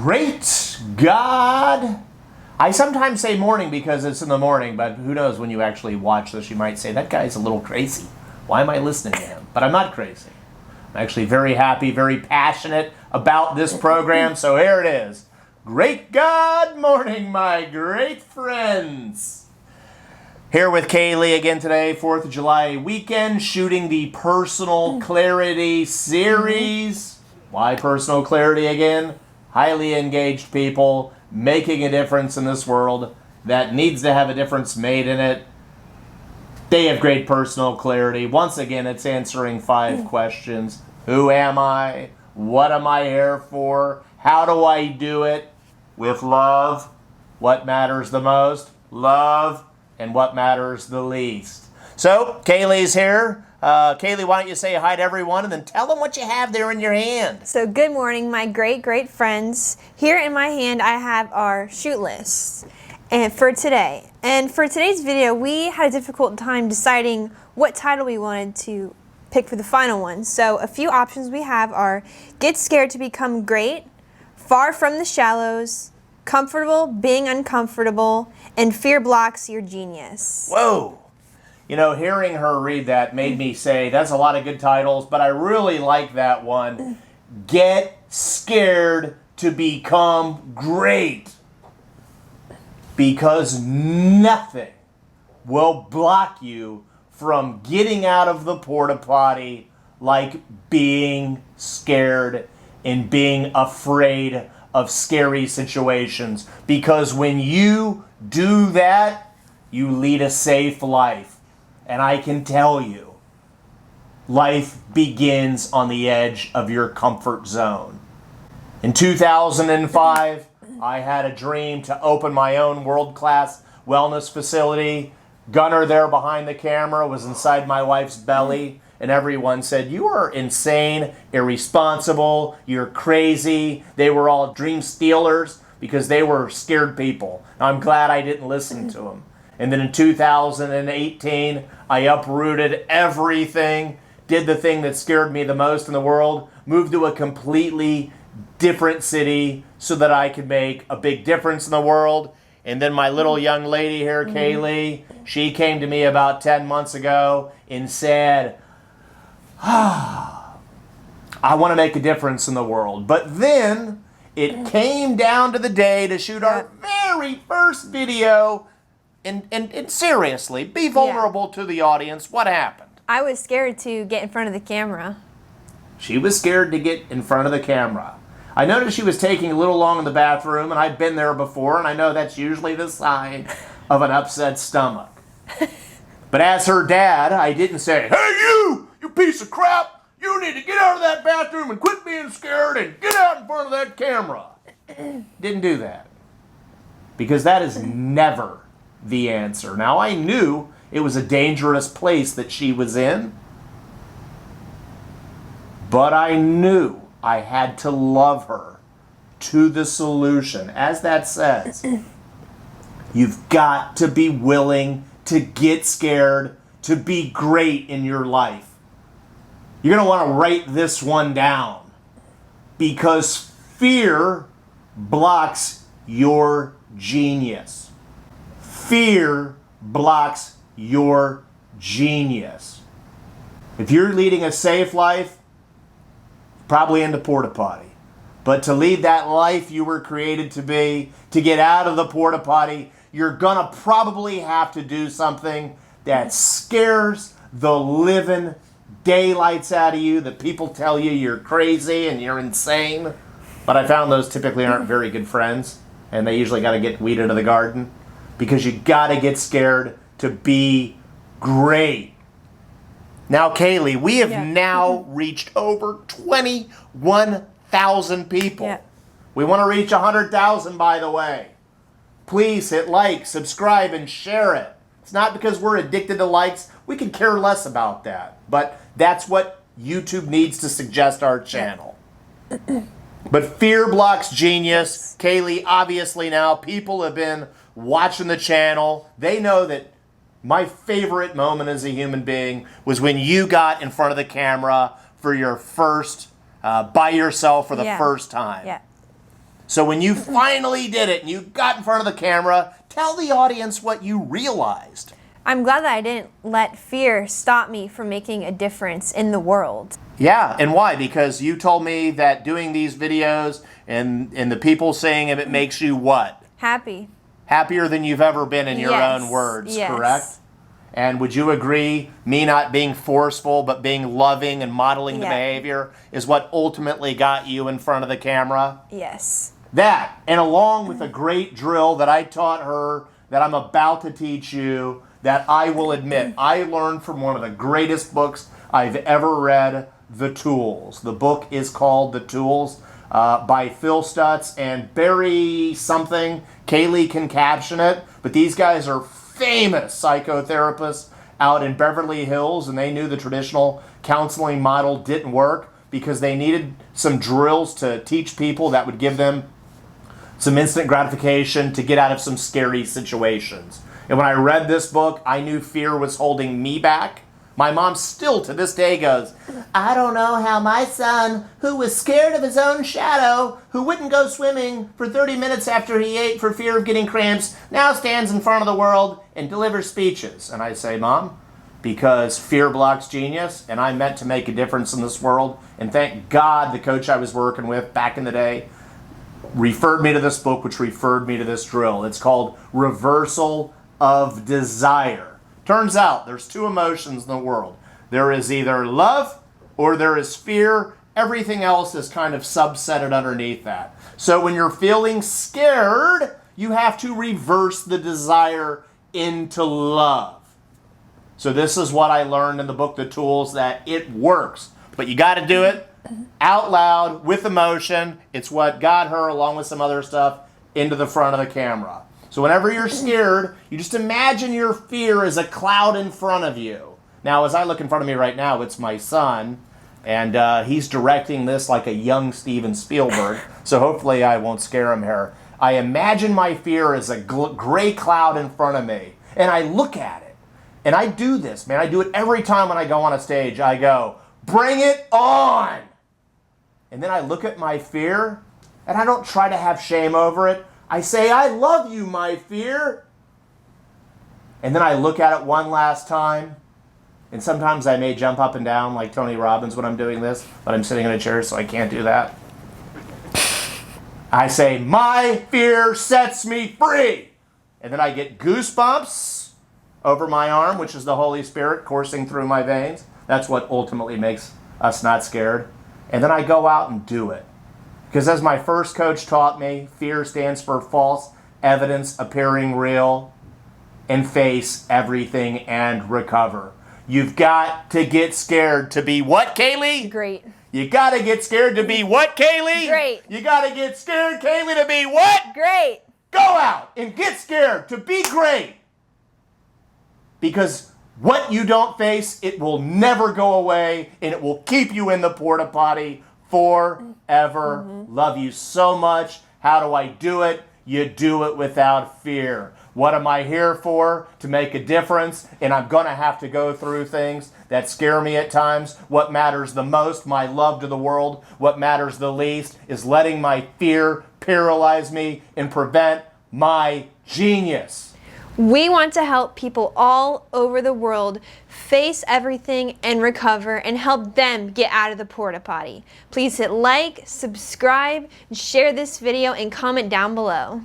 Great God. I sometimes say morning because it's in the morning, but who knows when you actually watch this, you might say, that guy's a little crazy. Why am I listening to him? But I'm not crazy. I'm actually very happy, very passionate about this program, so here it is. Great God morning, my great friends. Here with Kaylee again today, 4th of July weekend, shooting the Personal Clarity series. Why Personal Clarity again? Highly engaged people making a difference in this world that needs to have a difference made in it. They have great personal clarity. Once again, it's answering 5 questions. Who am I? What am I here for? How do I do it? With love. What matters the most? Love. And what matters the least? So, Kaylee's here. Kaylee, why don't you say hi to everyone and then tell them what you have there in your hand. So good morning, my great friends. Here in my hand I have our shoot list for today. And for today's video, we had a difficult time deciding what title we wanted to pick for the final one. So a few options we have are Get Scared to Become Great, Far from the Shallows, Comfortable Being Uncomfortable, and Fear Blocks Your Genius. Whoa! You know, hearing her read that made me say, that's a lot of good titles, but I really like that one. Get Scared to Become Great. Because nothing will block you from getting out of the porta potty like being scared and being afraid of scary situations. Because when you do that, you lead a safe life. And I can tell you, life begins on the edge of your comfort zone. In 2005, I had a dream to open my own world-class wellness facility. Gunnar there behind the camera was inside my wife's belly, and everyone said, you are insane, irresponsible, you're crazy. They were all dream stealers because they were scared people. I'm glad I didn't listen to them. And then in 2018, I uprooted everything, did the thing that scared me the most in the world, moved to a completely different city so that I could make a big difference in the world. And then my little young lady here, Kaylee, she came to me about 10 months ago and said, I want to make a difference in the world. But then it came down to the day to shoot our very first video. And seriously, be vulnerable to the audience. What happened? I was scared to get in front of the camera. She was scared to get in front of the camera. I noticed she was taking a little long in the bathroom, and I've been there before, and I know that's usually the sign of an upset stomach. But as her dad, I didn't say, hey you piece of crap, you need to get out of that bathroom and quit being scared and get out in front of that camera. Didn't do that. Because that is never the answer. Now, I knew it was a dangerous place that she was in, but I knew I had to love her to the solution. As that says, you've got to be willing to get scared to be great in your life. You're going to want to write this one down because fear blocks your genius. Fear blocks your genius. If you're leading a safe life, probably into porta potty. But to lead that life you were created to be, to get out of the porta potty, you're gonna probably have to do something that scares the living daylights out of you, that people tell you you're crazy and you're insane. But I found those typically aren't very good friends, and they usually gotta get weeded out of the garden. Because you gotta get scared to be great. Now, Kaylee, we have now reached over 21,000 people. Yeah. We want to reach 100,000, by the way. Please hit like, subscribe, and share it. It's not because we're addicted to likes. We could care less about that. But that's what YouTube needs to suggest our channel. But fear blocks genius. Kaylee, obviously now, people have been watching the channel. They know that my favorite moment as a human being was when you got in front of the camera for your first, by yourself for the first time. Yeah. So when you finally did it and you got in front of the camera, tell the audience what you realized. I'm glad that I didn't let fear stop me from making a difference in the world. Yeah, and why? Because you told me that doing these videos and the people saying it makes you what? Happy. Happier than you've ever been in your own words, correct? And would you agree, me not being forceful but being loving and modeling the behavior is what ultimately got you in front of the camera? Yes. That, and along with a great drill that I taught her that I'm about to teach you, that I will admit I learned from one of the greatest books I've ever read, The Tools. The book is called The Tools by Phil Stutz and Barry something. Kaylee can caption it, but these guys are famous psychotherapists out in Beverly Hills, and they knew the traditional counseling model didn't work because they needed some drills to teach people that would give them some instant gratification to get out of some scary situations. And when I read this book, I knew fear was holding me back. My mom still to this day goes, I don't know how my son, who was scared of his own shadow, who wouldn't go swimming for 30 minutes after he ate for fear of getting cramps, now stands in front of the world and delivers speeches. And I say, Mom, because fear blocks genius, and I meant to make a difference in this world. And thank God the coach I was working with back in the day referred me to this book, which referred me to this drill. It's called Reversal of Desire. Turns out there's two emotions in the world. There is either love or there is fear. Everything else is kind of subsetted underneath that. So when you're feeling scared, you have to reverse the desire into love. So this is what I learned in the book, The Tools, that it works. But you got to do it out loud with emotion. It's what got her, along with some other stuff, into the front of the camera. So whenever you're scared, you just imagine your fear as a cloud in front of you. Now, as I look in front of me right now, it's my son, and he's directing this like a young Steven Spielberg, so hopefully I won't scare him here. I imagine my fear as a gray cloud in front of me, and I look at it. And I do this, man. I do it every time when I go on a stage. I go, bring it on! And then I look at my fear, and I don't try to have shame over it. I say, I love you, my fear. And then I look at it one last time. And sometimes I may jump up and down like Tony Robbins when I'm doing this, but I'm sitting in a chair, so I can't do that. I say, my fear sets me free. And then I get goosebumps over my arm, which is the Holy Spirit coursing through my veins. That's what ultimately makes us not scared. And then I go out and do it. Because as my first coach taught me, fear stands for false evidence appearing real, and face everything and recover. You've got to get scared to be what, Kaylee? Great. You got to get scared to be what, Kaylee? Great. You got to get scared, Kaylee, to be what? Great. Go out and get scared to be great. Because what you don't face, it will never go away, and it will keep you in the porta potty forever. Love you so much. How do I do it? You do it without fear. What am I here for? To make a difference, and I'm going to have to go through things that scare me at times. What matters the most, my love to the world. What matters the least is letting my fear paralyze me and prevent my genius. We want to help people all over the world face everything and recover and help them get out of the porta potty. Please hit like, subscribe, share this video, and comment down below.